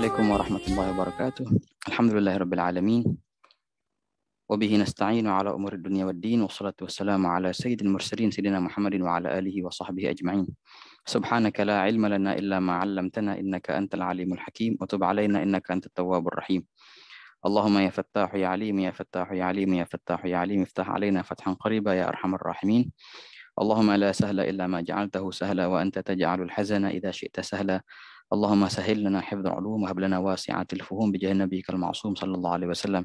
Assalamualaikum warahmatullahi wabarakatuh. Alhamdulillahirabbil alamin. Wa bihi nasta'inu ala umuri dunya waddin wassalatu wassalamu ala sayyidil mursalin sayyidina Muhammadin wa ala alihi wa sahbihi ajma'in. Subhanaka la ilma lana illa ma 'allamtana innaka antal alimul hakim wa tub 'alaina innaka antat tawwabur rahim. Allahumma ya fattahu ya alim ya fattahu ya alim ya fattahu ya alim iftah 'alaina fathan qariba ya arhamar rahimin. Allahumma la sahla illa ma ja'altahu sahla wa anta taj'alul hazana idza syi'ta sahla. اللهم سهل لنا حفظ العلوم وهب لنا واسعة الفهوم بجاه نبيك المعصوم صلى الله عليه وسلم.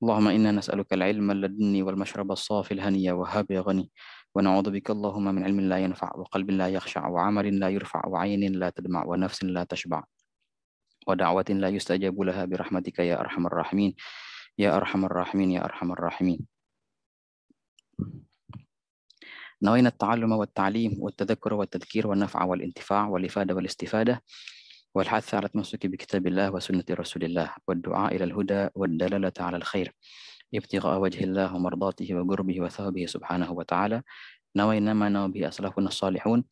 اللهم إنا نسألك العلم اللدني والمشرب الصافي الهني وهاب يا غني ونعوذ بك اللهم من علم لا ينفع وقلب لا يخشع وعمل لا يرفع وعين لا تدمع ونفس لا تشبع ودعوة لا يستجاب لها برحمتك يا أرحم الراحمين يا أرحم الراحمين يا أرحم الراحمين. نوينا التعلم والتعليم والتذكر والتذكير والنفع والانتفاع والإفادة والاستفادة والحث على التمسك بكتاب الله وسنة رسول الله والدعاء إلى الهدى والدلالة على الخير ابتغاء وجه الله ومرضاته وقربه وثوابه سبحانه وتعالى. نوينا ما نوى به أسلافنا الصالحون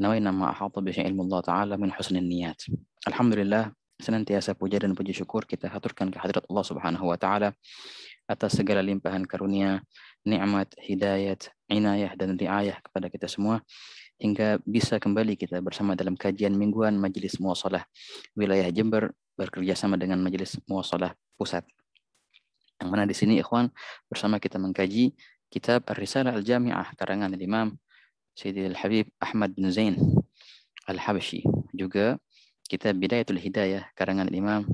نوينا ما أحاط به علم الله تعالى من حسن النيات. Alhamdulillah, senantiasa puja dan puji syukur kita haturkan kehadirat Allah Subhanahu wa taala atas segala limpahan karunia, nikmat, hidayat, inayah dan riayah kepada kita semua hingga bisa kembali kita bersama dalam kajian mingguan Majelis Muwasalah wilayah Jember bekerjasama dengan Majelis Muwasalah Pusat. Yang mana di sini ikhwan bersama kita mengkaji kitab Ar-Risalah Al-Jami'ah karangan Imam Sayyidil Habib Ahmad bin Zain Al-Habsyi, juga kitab Bidayatul Hidayah karangan Imam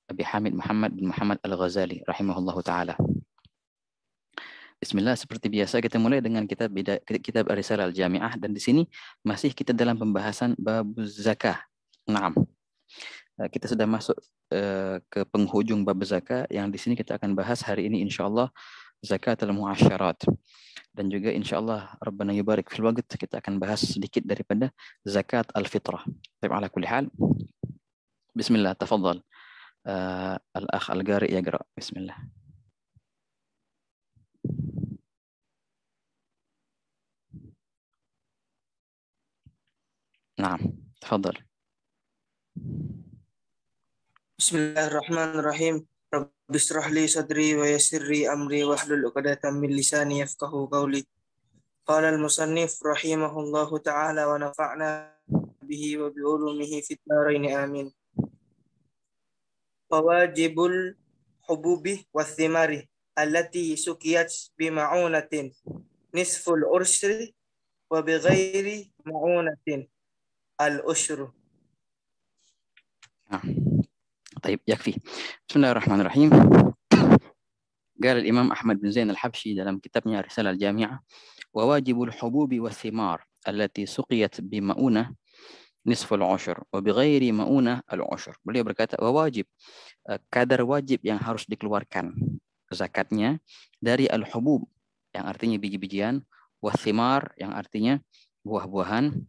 Abi Hamid Muhammad bin Muhammad Al-Ghazali rahimahullahu taala. Bismillah, seperti biasa kita mulai dengan kitab Ar-Risalah Al-Jami'ah, dan di sini masih kita dalam pembahasan bab zakah. Naam. Kita sudah masuk ke penghujung bab zakah yang di sini kita akan bahas hari ini insyaallah zakat al-mu'asyarat, dan juga insyaallah Rabbana yubarik fil waqt kita akan bahas sedikit daripada zakat al-fitrah. Baik, ala kulli hal. Bismillah, tafadhal. Al-akh al-qari yaqra. Bismillah. Naam, tafadhal. Bismillahirrahmanirrahim. Rabbi ishrah li sadri wa yassir li amri wahlul 'uqdatam min lisani yafqahu qawli. Qala al-musannif rahimahullahu ta'ala wa nafa'na bihi wa bi ulumihi fid dharain amin. Fawajibul hububi wath-thimari allati sukiyat bi ma'unatin nisful urshri wa bi ghairi ma'unatin al-ushru. طيب يكفي. بسم الله الرحمن الرحيم. قال الإمام أحمد بن زين الحبشي dalam kitabnya Risalah Al-Jami'ah, wa wajibul hububi wath-thimar allati suqiyat bi ma'unah nisful ushur wa bighairi ma'unah al-ushur. Beliau berkata, wa wajib, kadar wajib yang harus dikeluarkan zakatnya dari al-hubub yang artinya biji-bijian, wath-thimar yang artinya buah-buahan,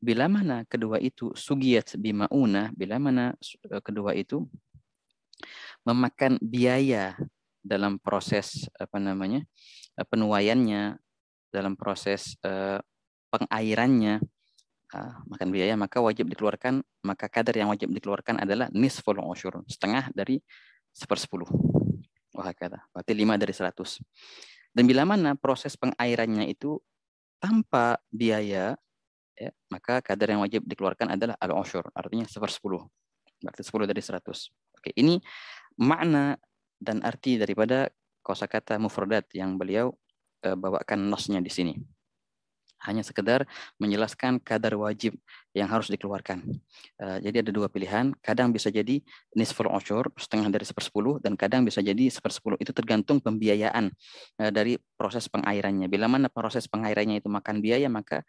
bila mana kedua itu sugiyat bi ma'unah, bila mana kedua itu memakan biaya dalam proses penuaiannya, dalam proses pengairannya, makan biaya, maka wajib dikeluarkan, maka kadar yang wajib dikeluarkan adalah nisful ushur, setengah dari 1/10. Wah, kata berarti 5 dari 100. Dan bila mana proses pengairannya itu tanpa biaya, ya, maka kadar yang wajib dikeluarkan adalah al-ushur, artinya 1/10. Berarti 10 dari 100. Oke, ini makna dan arti daripada kosakata mufradat yang beliau bawakan nasnya di sini. Hanya sekedar menjelaskan kadar wajib yang harus dikeluarkan. Jadi ada dua pilihan, kadang bisa jadi nisful ushur, setengah dari 1/10, dan kadang bisa jadi 1/10. Itu tergantung pembiayaan dari proses pengairannya. Bila mana proses pengairannya itu makan biaya, maka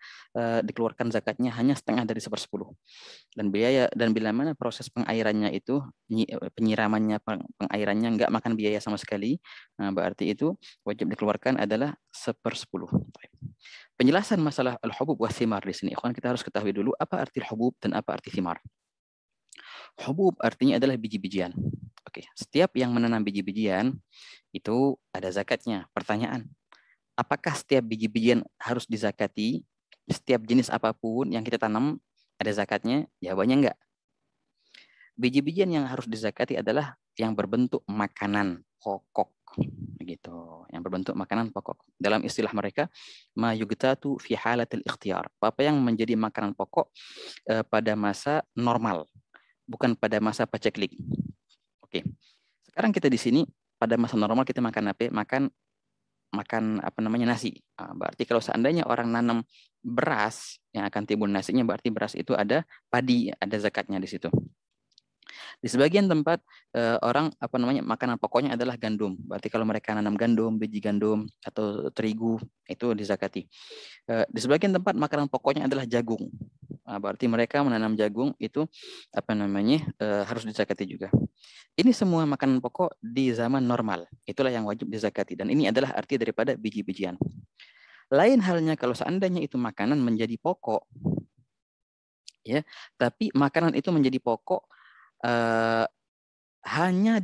dikeluarkan zakatnya hanya setengah dari 1/10. Dan bila mana proses pengairannya itu, penyiramannya, pengairannya nggak makan biaya sama sekali, berarti itu wajib dikeluarkan adalah 1/10. Penjelasan masalah al-hubub wa thimar di sini, ikhwan, kita harus ketahui dulu apa arti hubub dan apa arti thimar. Hubub artinya adalah biji-bijian. Oke, setiap yang menanam biji-bijian itu ada zakatnya. Pertanyaan, apakah setiap biji-bijian harus dizakati? Setiap jenis apapun yang kita tanam ada zakatnya? Jawabannya enggak. Biji-bijian yang harus dizakati adalah yang berbentuk makanan pokok, begitu. Yang berbentuk makanan pokok. Dalam istilah mereka, ma yugtatu fi halatil ikhtiyar. Apa yang menjadi makanan pokok pada masa normal, bukan pada masa paceklik. Oke. Sekarang kita di sini pada masa normal kita makan apa? Makan apa namanya, nasi. Berarti kalau seandainya orang nanam beras yang akan timbul nasinya, berarti beras itu ada padi, ada zakatnya di situ. Di sebagian tempat orang apa namanya, makanan pokoknya adalah gandum. Berarti kalau mereka nanam gandum, biji gandum atau terigu itu dizakati. Di sebagian tempat makanan pokoknya adalah jagung. Berarti mereka menanam jagung itu apa namanya, harus dizakati juga. Ini semua makanan pokok di zaman normal. Itulah yang wajib dizakati, dan ini adalah arti daripada biji-bijian. Lain halnya kalau seandainya itu makanan menjadi pokok, ya, tapi makanan itu menjadi pokok hanya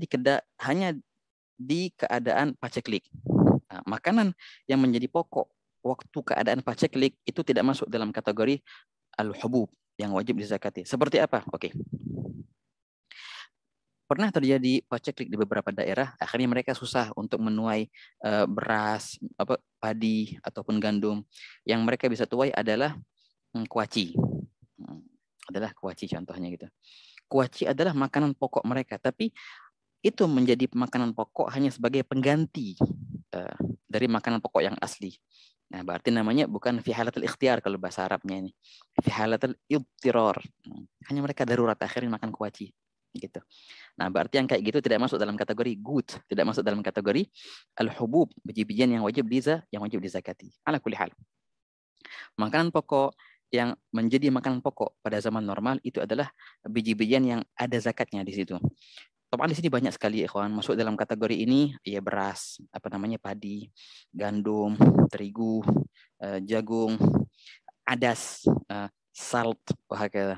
di keadaan paceklik. Makanan yang menjadi pokok waktu keadaan paceklik itu tidak masuk dalam kategori al-hubub yang wajib dizakati. Seperti apa? Oke. Pernah terjadi paceklik di beberapa daerah, akhirnya mereka susah untuk menuai beras, padi ataupun gandum. Yang mereka bisa tuai adalah kuaci. Adalah kuaci contohnya gitu. Kuaci adalah makanan pokok mereka, tapi itu menjadi makanan pokok hanya sebagai pengganti dari makanan pokok yang asli. Nah, berarti namanya bukan fi halatul ikhtiar kalau bahasa Arabnya ini. Fi halatul idtirar. Hanya mereka darurat akhirnya makan kuaci gitu. Nah, berarti yang kayak gitu tidak masuk dalam kategori good, tidak masuk dalam kategori al-hubub, biji-bijian yang wajib dizakati. Ala kulli hal. Makanan pokok yang menjadi makanan pokok pada zaman normal itu adalah biji-bijian yang ada zakatnya di situ. Topan di sini banyak sekali, ikhwan, masuk dalam kategori ini, ya beras, apa namanya, padi, gandum, terigu, jagung, adas, salt, wahakala,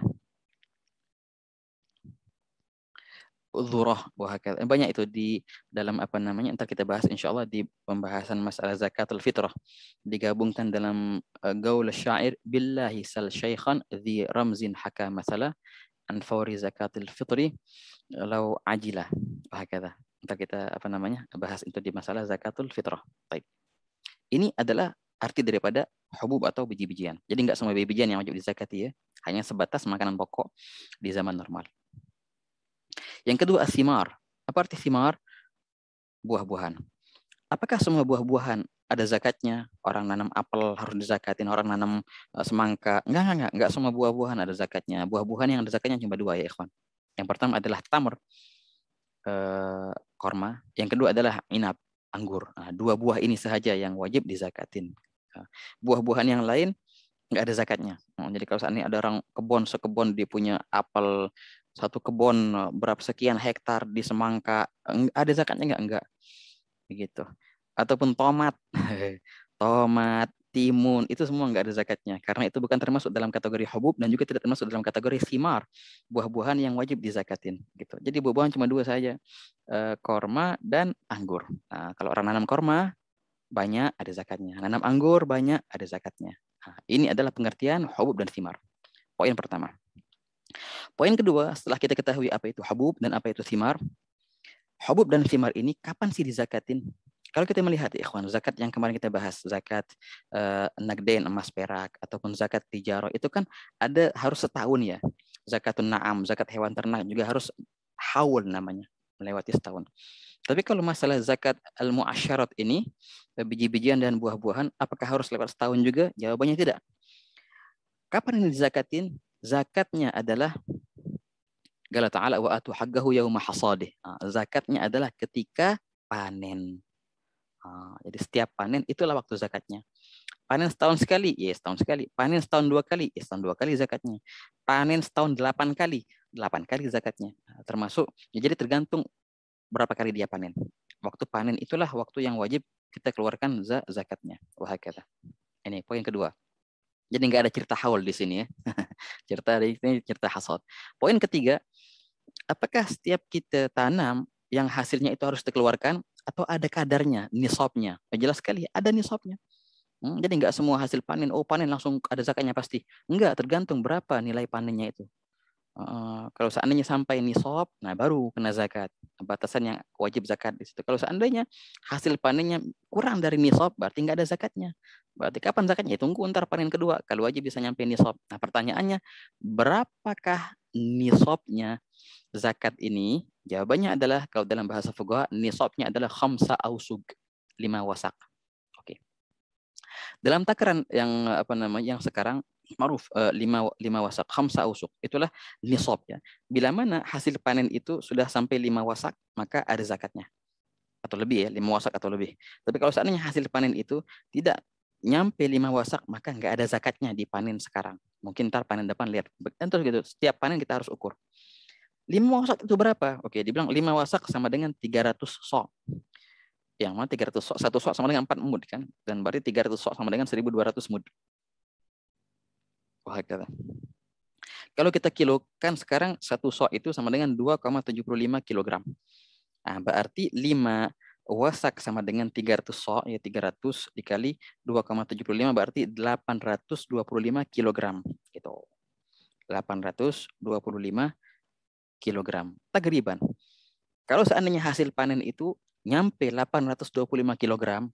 dzurah, wahakala. Banyak itu di dalam apa namanya, entar kita bahas insyaallah di pembahasan masalah zakatul fitrah. Digabungkan dalam gaul syair, billahi sal syaikhan dhi ramzin haka masalah an fawri zakatil fitri lau ajilah, wahakala. Entar kita apa namanya, bahas itu di masalah zakatul fitrah. Baik. Ini adalah arti daripada hubub atau biji-bijian. Jadi enggak semua biji-bijian yang wajib dizakati, ya. Hanya sebatas makanan pokok di zaman normal. Yang kedua, asimar. Apa arti simar? Buah-buahan. Apakah semua buah-buahan ada zakatnya? Orang nanam apel harus dizakatin, orang nanam semangka. Enggak semua buah-buahan ada zakatnya. Buah-buahan yang ada zakatnya cuma dua, ya ikhwan. Yang pertama adalah tamr, korma. Yang kedua adalah inab, anggur. Nah, dua buah ini sahaja yang wajib dizakatin. Buah-buahan yang lain nggak ada zakatnya. Jadi kalau saat ini ada orang sekebon dia punya apel, satu kebun berapa sekian hektar di semangka, ada zakatnya enggak begitu. Ataupun tomat tomat, timun, itu semua enggak ada zakatnya karena itu bukan termasuk dalam kategori hubub dan juga tidak termasuk dalam kategori simar, buah-buahan yang wajib dizakatin gitu. Jadi buah-buahan cuma dua saja, korma dan anggur. Nah, kalau orang nanam korma banyak ada zakatnya, nanam anggur banyak ada zakatnya. Nah, ini adalah pengertian hubub dan simar. Poin pertama. Poin kedua, setelah kita ketahui apa itu hubub dan apa itu simar, hubub dan simar ini kapan sih dizakatin? Kalau kita melihat, ikhwan, zakat yang kemarin kita bahas, zakat nagden, emas perak, ataupun zakat tijaro, itu kan harus setahun, ya. Zakatun na'am, zakat hewan ternak juga harus haul namanya, melewati setahun. Tapi kalau masalah zakat al-mu'asyarat ini, biji-bijian dan buah-buahan, apakah harus lewat setahun juga? Jawabannya tidak. Kapan ini dizakatin? Zakatnya adalah qala ta'ala wa atu haqqahu yauma hasadih. Zakatnya adalah ketika panen. Jadi setiap panen itulah waktu zakatnya. Panen setahun sekali, ya setahun sekali. Panen setahun dua kali, ya setahun dua kali zakatnya. Panen setahun 8 kali, 8 kali zakatnya. Termasuk, ya jadi tergantung berapa kali dia panen. Waktu panen itulah waktu yang wajib kita keluarkan zakatnya. Wahakala. Ini poin kedua. Jadi nggak ada cerita haul di sini, ya. cerita hasad. Poin ketiga, apakah setiap kita tanam yang hasilnya itu harus dikeluarkan atau ada kadarnya, nisabnya? Jelas sekali ada nisabnya. Jadi nggak semua hasil panen, panen langsung ada zakatnya pasti. Enggak, tergantung berapa nilai panennya itu. Kalau seandainya sampai nisab, nah baru kena zakat. Batasan yang wajib zakat di situ. Kalau seandainya hasil panennya kurang dari nisab, berarti nggak ada zakatnya. Berarti kapan zakatnya? Tunggu ntar panen kedua. Kalau wajib bisa nyampe nisab. Nah pertanyaannya, berapakah nisabnya zakat ini? Jawabannya adalah kalau dalam bahasa fuqaha, nisabnya adalah khamsa ausug, 5 wasak. Oke. Dalam takaran yang yang sekarang ma'ruf, 5 wasak, khamsa ausuk, itulah nisab ya. Bila mana hasil panen itu sudah sampai 5 wasak, maka ada zakatnya. Atau lebih ya, 5 wasak atau lebih. Tapi kalau seandainya hasil panen itu tidak nyampe 5 wasak, maka nggak ada zakatnya di panen sekarang. Mungkin ntar panen depan lihat. Dan terus gitu, setiap panen kita harus ukur. 5 wasak itu berapa? Oke, dibilang 5 wasak sama dengan 300 sok. Yang mana 300 sok, 1 sok sama dengan 4 mud kan? Dan berarti 300 sok sama dengan 1.200 mud. Wah, kalau kita kilokan sekarang 1 sok itu sama dengan 2,75 kg. Nah, berarti 5 wasak sama dengan 300 sok, ya 300 dikali 2,75 berarti 825 kg. Gitu. 825 kg. Tagriban. Kalau seandainya hasil panen itu nyampe 825 kg,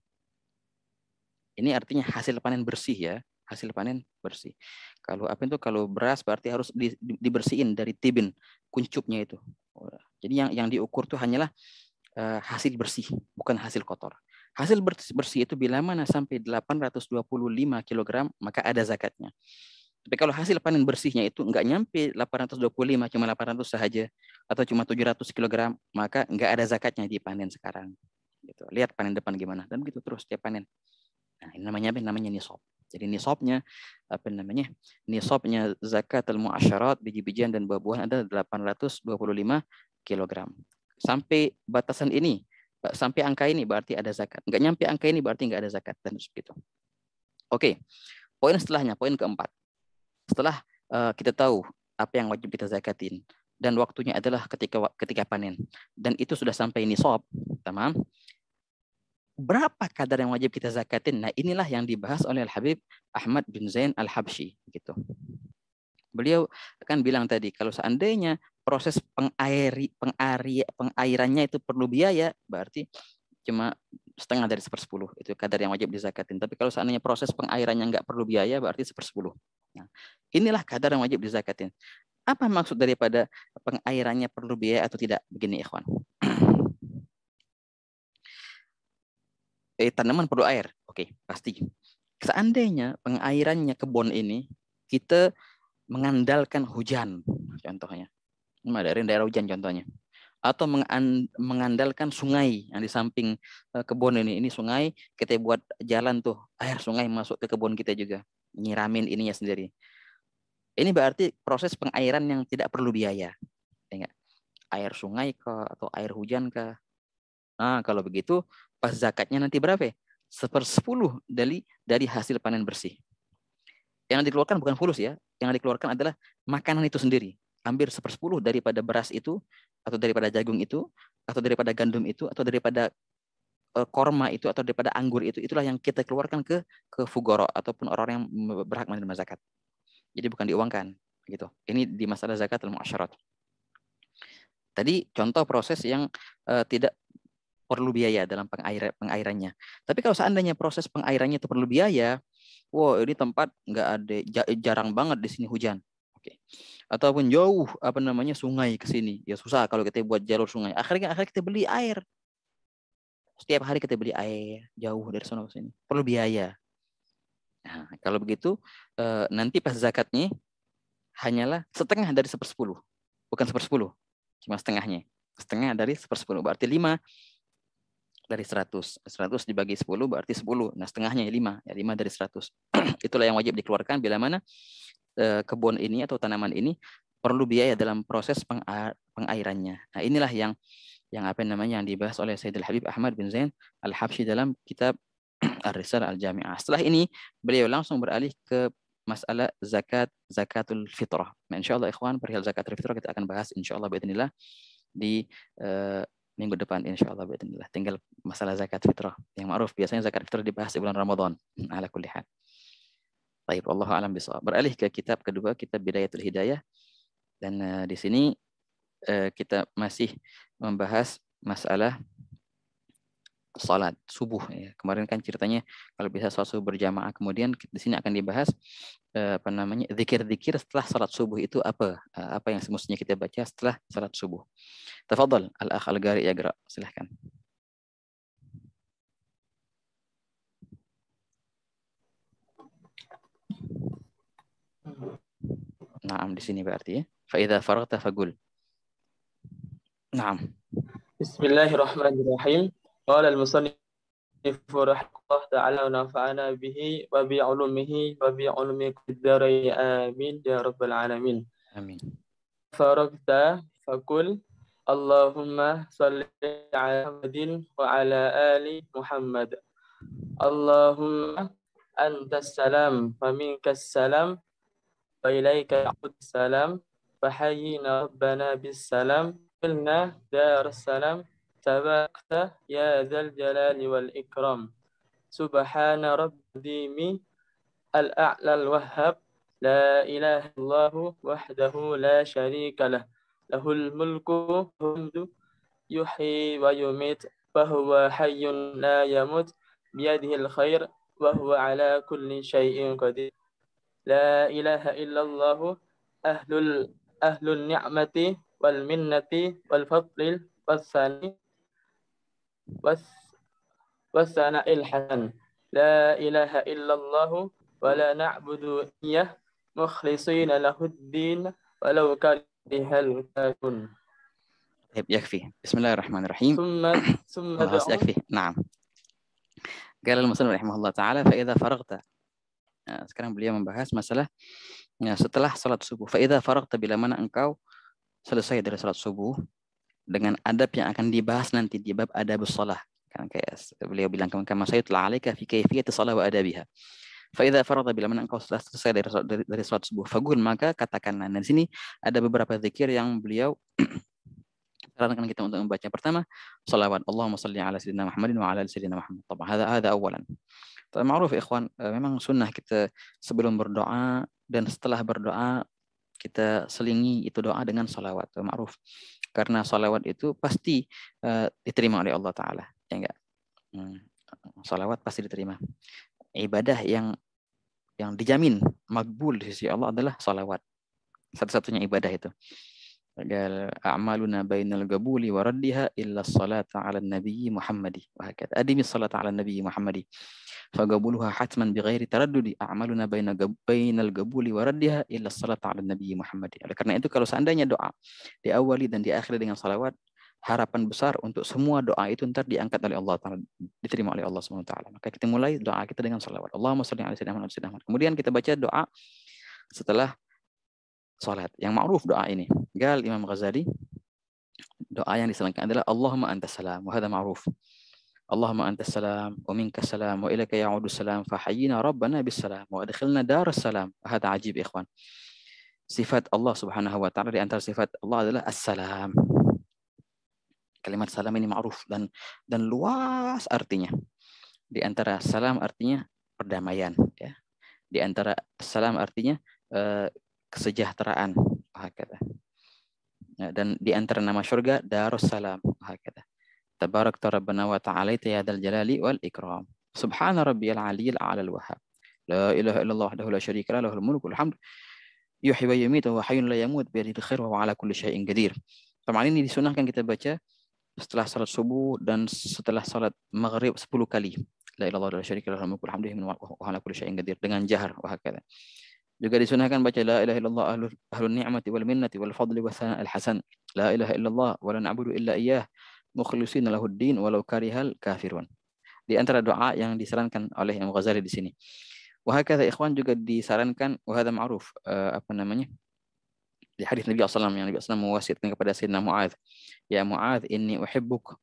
ini artinya hasil panen bersih ya. Hasil panen bersih. Kalau apa itu? Kalau beras berarti harus dibersihin dari tibin, kuncupnya itu. Jadi yang diukur itu hanyalah hasil bersih, bukan hasil kotor. Hasil bersih itu bila mana sampai 825 kg, maka ada zakatnya. Tapi kalau hasil panen bersihnya itu nggak nyampe 825, cuma 800 saja, atau cuma 700 kg, maka nggak ada zakatnya di panen sekarang. Gitu. Lihat panen depan gimana, dan begitu terus tiap panen. Nah, ini namanya apa? Namanya nisab. Jadi nisabnya nisabnya zakat al-mu'asyarat, biji-bijian dan buah-buahan adalah 825 kg. Sampai batasan ini, sampai angka ini berarti ada zakat. Enggak nyampe angka ini berarti enggak ada zakat, dan seperti itu. Oke. Poin setelahnya, poin keempat. Setelah kita tahu apa yang wajib kita zakatin dan waktunya adalah ketika panen, dan itu sudah sampai nisab, tamam? Berapa kadar yang wajib kita zakatin? Nah, inilah yang dibahas oleh Al-Habib Ahmad bin Zain Al-Habsyi gitu. Beliau akan bilang tadi, kalau seandainya proses pengairannya itu perlu biaya, berarti cuma setengah dari 1/10 itu kadar yang wajib dizakatin. Tapi kalau seandainya proses pengairannya nggak perlu biaya, berarti 1/10. Nah, inilah kadar yang wajib dizakatin. Apa maksud daripada pengairannya perlu biaya atau tidak? Begini, ikhwan. Tanaman perlu air. Oke, pasti. Seandainya pengairannya kebun ini kita mengandalkan hujan, contohnya. Dari daerah hujan contohnya. Atau mengandalkan sungai yang di samping kebun ini. Ini sungai, kita buat jalan tuh, air sungai masuk ke kebun kita juga. Nyiramin ininya sendiri. Ini berarti proses pengairan yang tidak perlu biaya. Ya, air sungai kah, atau air hujan kah? Nah, kalau begitu, pas zakatnya nanti berapa? 1/10 dari hasil panen bersih. Yang dikeluarkan bukan fulus ya. Yang dikeluarkan adalah makanan itu sendiri. Hampir 1/10 daripada beras itu, atau daripada jagung itu, atau daripada gandum itu, atau daripada korma itu, atau daripada anggur itu, itulah yang kita keluarkan ke fugoro, ataupun orang yang berhak menerima zakat. Jadi bukan diuangkan. Gitu. Ini di masalah zakat al-mu'asyarat. Tadi contoh proses yang tidak perlu biaya dalam pengairannya. Tapi kalau seandainya proses pengairannya itu perlu biaya, wow, ini tempat nggak ada, jarang banget di sini hujan. Oke. Ataupun jauh sungai ke sini, ya susah kalau kita buat jalur sungai. Akhirnya kita beli air. Setiap hari kita beli air jauh dari sana ke sini. Perlu biaya. Nah, kalau begitu nanti pas zakatnya hanyalah setengah dari 1/10. Bukan 1/10, cuma setengahnya. Setengah dari 1/10 berarti 5 dari 100. 100 dibagi 10 berarti 10. Nah, setengahnya 5. Ya, 5 dari 100. Itulah yang wajib dikeluarkan bila mana kebun ini atau tanaman ini perlu biaya dalam proses pengairannya. Nah, inilah yang yang dibahas oleh Sayyidul Habib Ahmad bin Zain Al-Habsyi dalam kitab Ar-Risalah Al-Jami'ah. Setelah ini beliau langsung beralih ke masalah zakatul fitrah. Nah, insyaallah ikhwan, perihal zakatul fitrah kita akan bahas insyaallah باذنillah di minggu depan insyaallah باذنillah. Tinggal masalah zakat fitrah. Yang ma'ruf biasanya zakat fitrah dibahas di bulan Ramadan. Ala kulli hal. Baik, wallahu a'lam bishawab. Beralih ke kitab kedua, kitab Bidayatul Hidayah. Dan di sini kita masih membahas masalah salat subuh ya. Kemarin kan ceritanya kalau bisa salat subuh berjamaah, kemudian di sini akan dibahas apa namanya zikir-zikir setelah salat subuh itu apa? Apa yang semestinya kita baca setelah salat subuh. Tafadhal al-akh al-qari yaqra, silahkan. Naam di sini berarti ya. Fa idza faragta faqul. Naam. Bismillahirrahmanirrahim. Qala al-musannif rahimahullah ta'ala wa nafa'ana bihi wa bi 'ulumihi wa bi 'ulumi ad-darain amin ya rabbal alamin. Amin. Faragta faqul Allahumma salli ala Muhammadin wa ala ali Muhammad. Allahumma antas salam wa minkas salam wa ilaika ya'ud salam fa hayyina rabbana bis salam qilna darus salam tabarakta ya dzal jalali wal ikram subhana rabbimi al-a'la al-wahhab la ilaha illallah wahdahu la syarika lah lahul mulku hamdu yuhyi wa yumit wa huwa hayyun la yamut biyadihi al-khair wa huwa ala kulli syai'in qadir la ilaha illallah ahlul ni'mati wal minnati wal fadlil wassani wassana'il hasan la ilaha illallah wa la na'budu iyyah mukhlishina lahuddin walau karihal kafirun. طيب يكفي. بسم الله الرحمن الرحيم. ثم خلاص يكفي. نعم. قال المصنف رحمه الله تعالى فإذا فرغت. Sekarang beliau membahas masalah setelah salat subuh. Fa'idha faragta, bila mana engkau selesai dari salat subuh, dengan adab yang akan dibahas nanti di bab adabus shalah. Kan kayak beliau bilang kama sayutla 'alaika fi kaifiyati shalah wa adabiha. Fa'idha faragta, bila mana engkau selesai dari salat subuh, faqul, maka katakanlah. Nah, di sini ada beberapa zikir yang beliau sarankan kita untuk membaca. Pertama, salawat. Allahumma salli ala sayyidina Muhammadin wa ala ali sayyidina Muhammad. Taban hada awalan. Ma'ruf ikhwan, memang sunnah kita sebelum berdoa dan setelah berdoa kita selingi itu doa dengan salawat. Ma'ruf. Karena salawat itu pasti diterima oleh Allah Ta'ala. Ya enggak? Salawat pasti diterima. Ibadah yang dijamin makbul di sisi Allah adalah salawat. Satu-satunya ibadah itu. A'maluna bainal gabuli wa raddiha illa salata ala nabiyyi Muhammadi. Wahakata. Adimi salata ala nabiyyi Muhammadi. Fagabuluha hatman bighairi taraddudi. A'maluna bainal gabuli wa raddiha illa salata ala nabiyyi Muhammadi. Oleh karena itu kalau seandainya doa diawali dan diakhiri dengan salawat, harapan besar untuk semua doa itu ntar diangkat oleh Allah Ta'ala, diterima oleh Allah SWT. Maka kita mulai doa kita dengan salawat. Allahumma shalli ala sayyidina Muhammad. Kemudian kita baca doa setelah salat. Yang ma'ruf doa ini. Gal Imam Ghazali, doa yang disarankan adalah Allahumma antas salam, wa hadha ma'ruf. Allahumma antas salam, wa minkas salam, wa ilaika ya'udu salam, fa hayyina rabbana bis salam, wa adkhilna darus salam. Hadha ajib ikhwan. Sifat Allah Subhanahu wa taala, di antara sifat Allah adalah as-salam. Kalimat salam ini ma'ruf dan luas artinya. Di antara salam artinya perdamaian, ya. Di antara salam artinya kesejahteraan, dan di antara nama surga Darussalam. Tabarakta Rabbana wa ta'alaita ya dzal jalali wal ikram. Subhana rabbiyal aliyyil a'la al wahhab. La ilaha illallah wahdahu la syarika lahu, lahul mulku wal hamd. Yuhyi wa yumiitu wa hayyun la yamut bi yadihil khair wa huwa ala kulli syai'in qadir. Teman ini disunahkan kita baca setelah salat subuh dan setelah salat maghrib 10 kali. La ilaha illallah wa la syarika lahu, lahul mulku wal hamd wa huwa ala kulli syai'in qadir, dengan jahar. Wahakata. Juga disunahkan baca la ilaha illallah ahlun ni'mati wal minnati wal fadli wa sana'il hasan. La ilaha illallah wa la na'budu illa iyyah mukhlishina lahuddin walau karihal kafirun. Di antara doa yang disarankan oleh Imam Ghazali di sini. Wa hakadha ikhwan, juga disarankan wa hadha ma'ruf, di hadis Nabi SAW yang Nabi SAW mewasiatkan kepada Sayyidina Mu'adz, ya Mu'adz inni uhibbuk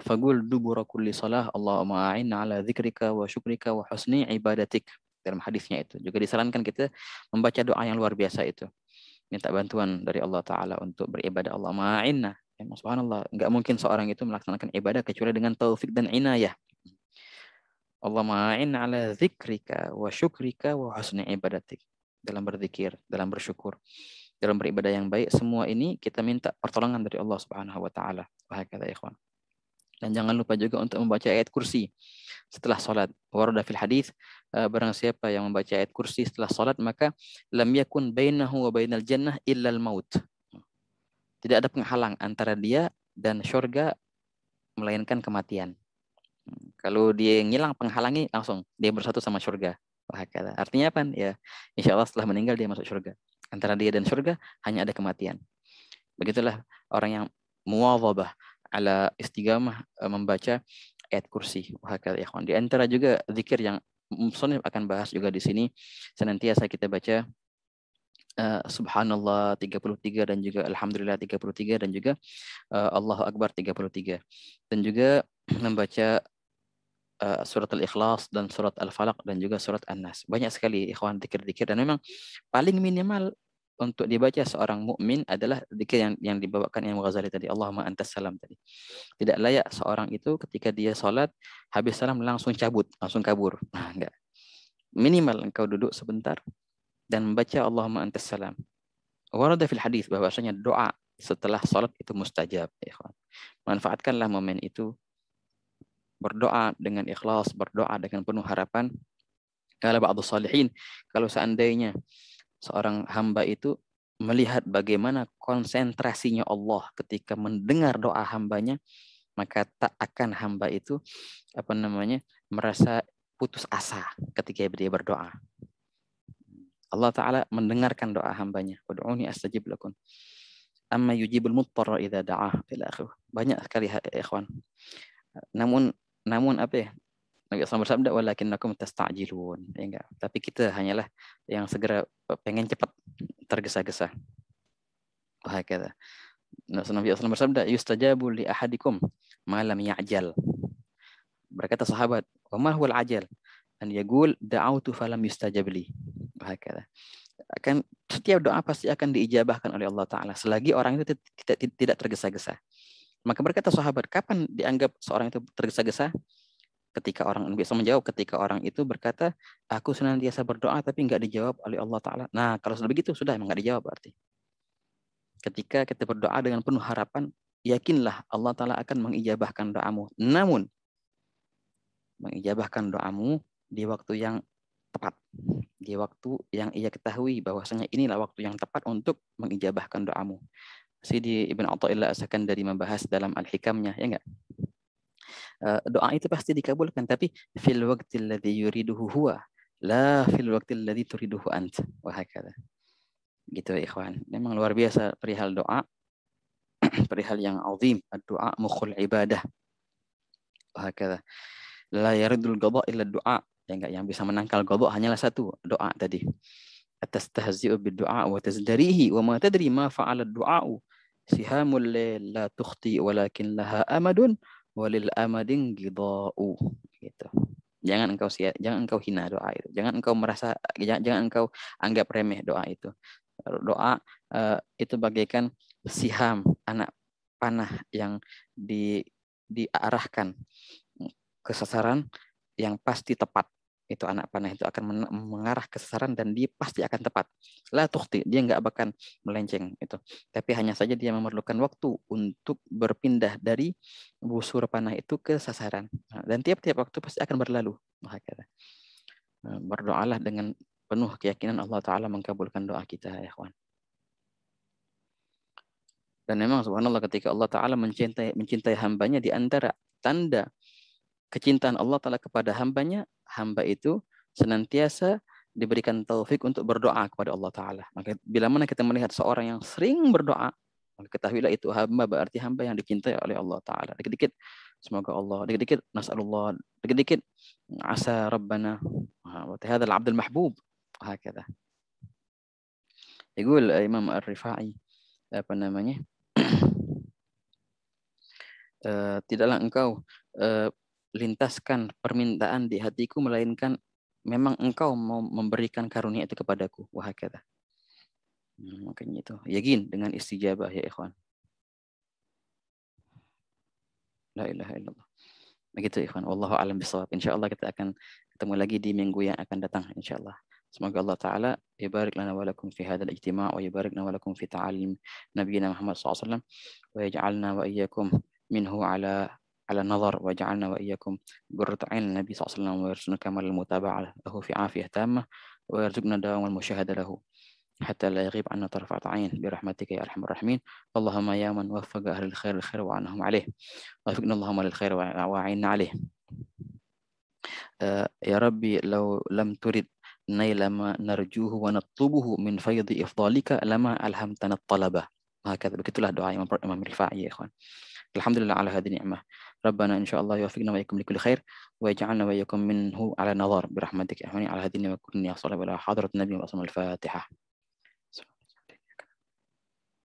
faqul dubura kulli salah Allahumma a'inna ala dzikrika wa syukrika wa husni ibadatik. Dalam hadisnya itu juga disarankan kita membaca doa yang luar biasa itu, minta bantuan dari Allah Ta'ala untuk beribadah. Allah ma'inna, ya, subhanallah, nggak mungkin seorang itu melaksanakan ibadah kecuali dengan taufik dan inayah. Allah ma'inna ala dzikrika wa syukrika wa husni ibadatik, dalam berzikir, dalam bersyukur, dalam beribadah yang baik, semua ini kita minta pertolongan dari Allah Subhanahu wa taala. Wahakadha ikhwan. Dan jangan lupa juga untuk membaca ayat kursi setelah salat. Warada fil hadis, barang siapa yang membaca ayat kursi setelah salat maka lam yakun bainahu wa bainal jannah illa al maut. Tidak ada penghalang antara dia dan surga melainkan kematian. Kalau dia ngilang penghalangi, langsung dia bersatu sama surga. Wahakadha. Artinya apa? Ya, insya Allah setelah meninggal dia masuk surga. Antara dia dan surga hanya ada kematian. Begitulah orang yang muwadhabah ala istiqamah membaca ayat kursi. Wahakadha ikhwan. Di antara juga zikir yang musannif akan bahas juga di sini, senantiasa kita baca Subhanallah 33 dan juga Alhamdulillah 33 dan juga Allahu Akbar 33. Dan juga membaca surat Al-Ikhlas dan surat Al-Falaq dan juga surat An-Nas. Banyak sekali ikhwan zikir-zikir, dan memang paling minimal untuk dibaca seorang mukmin adalah zikir yang dibawakan Imam Ghazali tadi, Allahumma antas salam tadi. Tidak layak seorang itu ketika dia salat habis salam langsung cabut, langsung kabur. Nah, enggak. Minimal engkau duduk sebentar dan membaca Allahumma antas salam. Warada fil hadis bahwasanya doa setelah salat itu mustajab, ikhwan. Manfaatkanlah momen itu, berdoa dengan ikhlas, berdoa dengan penuh harapan. Kala ba'du salihin, kalau seandainya seorang hamba itu melihat bagaimana konsentrasinya Allah ketika mendengar doa hambanya, maka tak akan hamba itu merasa putus asa ketika dia berdoa. Allah Ta'ala mendengarkan doa hambanya. Ud'uni astajib lakum. Amma yujibul muttarra idza da'ah ila akhirih. Banyak sekali ikhwan. Namun apa ya? Nabi SAW bersabda, walakinnakum tasta'jilun. Ya enggak. Tapi kita hanyalah yang segera pengen cepat, tergesa-gesa. Wahakadha. Nabi SAW bersabda, yustajabu li ahadikum ma lam ya'jal. Berkata sahabat, wa ma huwal ajal? Dan yaqul da'autu falam yustajab li. Wahakadha. Akan setiap doa pasti akan diijabahkan oleh Allah Ta'ala selagi orang itu tidak tergesa-gesa. Maka berkata sahabat, kapan dianggap seorang itu tergesa-gesa? Ketika orang bisa menjawab, ketika orang itu berkata, aku senantiasa berdoa tapi enggak dijawab oleh Allah Ta'ala. Nah, kalau sudah begitu, sudah memang enggak dijawab berarti. Ketika kita berdoa dengan penuh harapan, yakinlah Allah Ta'ala akan mengijabahkan doamu. Namun, mengijabahkan doamu di waktu yang tepat. Di waktu yang ia ketahui bahwasanya inilah waktu yang tepat untuk mengijabahkan doamu. Sidi Ibn Athaillah As-Sakandari membahas dalam Al-Hikamnya, ya enggak? Doa itu pasti dikabulkan, tapi fil waqtil ladzi yuriduhu huwa la fil waqtil ladzi turiduhu ant. Wahakadha. Gitu ya ikhwan. Memang luar biasa perihal doa. Perihal yang azim, doa mukhul ibadah. Wahakadha. La yaridul qada illa doa. Yang bisa menangkal qada hanyalah satu, doa tadi. Atastahzi'u bid-du'a wa tazdarihi wa ma tadri ma fa'ala ad-du'a'u sihamul la tukhti walakin laha amadun walil amadin ghidha'u, gitu. Jangan engkau hina doa itu. Jangan engkau anggap remeh doa itu. Doa itu bagaikan siham, anak panah yang diarahkan ke sasaran yang pasti tepat. Itu anak panah itu akan mengarah ke sasaran dan dia pasti akan tepat. La tukhti, dia enggak akan melenceng itu. Tapi hanya saja dia memerlukan waktu untuk berpindah dari busur panah itu ke sasaran. Dan tiap-tiap waktu pasti akan berlalu. Berdoalah dengan penuh keyakinan Allah Ta'ala mengabulkan doa kita, ya kawan. Dan memang subhanallah ketika Allah Ta'ala mencintai hambanya, di antara tanda kecintaan Allah Ta'ala kepada hambanya, hamba itu senantiasa diberikan taufik untuk berdoa kepada Allah Ta'ala. Maka bila mana kita melihat seorang yang sering berdoa, maka ketahuilah itu hamba, berarti hamba yang dicintai oleh Allah Ta'ala. Dikit-dikit semoga Allah, dikit-dikit nas'alullah, dikit-dikit asa Rabbana wa hadhal abdul mahbub. Hakadha. Yaqul Imam Ar-Rifai tidaklah engkau lintaskan permintaan di hatiku melainkan memang engkau mau memberikan karunia itu kepadaku. Wahakadha. Makanya itu yakin dengan istijabah ya ikhwan. La ilaha illallah. Begitu ikhwan. Wallahu a'lam bishawab. Insyaallah kita akan ketemu lagi di minggu yang akan datang insyaallah. Semoga Allah Ta'ala يبارك لنا ولكم في هذا الاجتماع ويبارك لنا ولكم في تعليم نبينا محمد صلى الله عليه وسلم ويجعلنا وإياكم منه على النظر ويجعلنا وإياكم قرة عين النبي صلى الله عليه وسلم ويرزقنا كمال المتابعة له في عافية تامة ويرزقنا دوام المشاهدة له حتى لا يغيب عنا طرفة عين برحمتك يا أرحم الراحمين. اللهم يا من وفق أهل الخير الخير وعنهم عليه وفقنا اللهم للخير وعيننا عليه. يا ربي لو لم ترد نيل ما نرجوه ونطلبه من فيض إفضالك لما ألهمتنا الطلبة. هكذا begitulah doa Imam Rifa'i ya ikhwan. Alhamdulillah ala hadhihi ni'mah. Rabbana insyaallah yuwaffiqna wa iyyakum likulli khair wa yaj'alna wa iyyakum minhu ala nadhar bi rahmatika ya ala hadhihi wa kunni ya sallallahu ala hadrat nabi wa sallam al-Fatihah.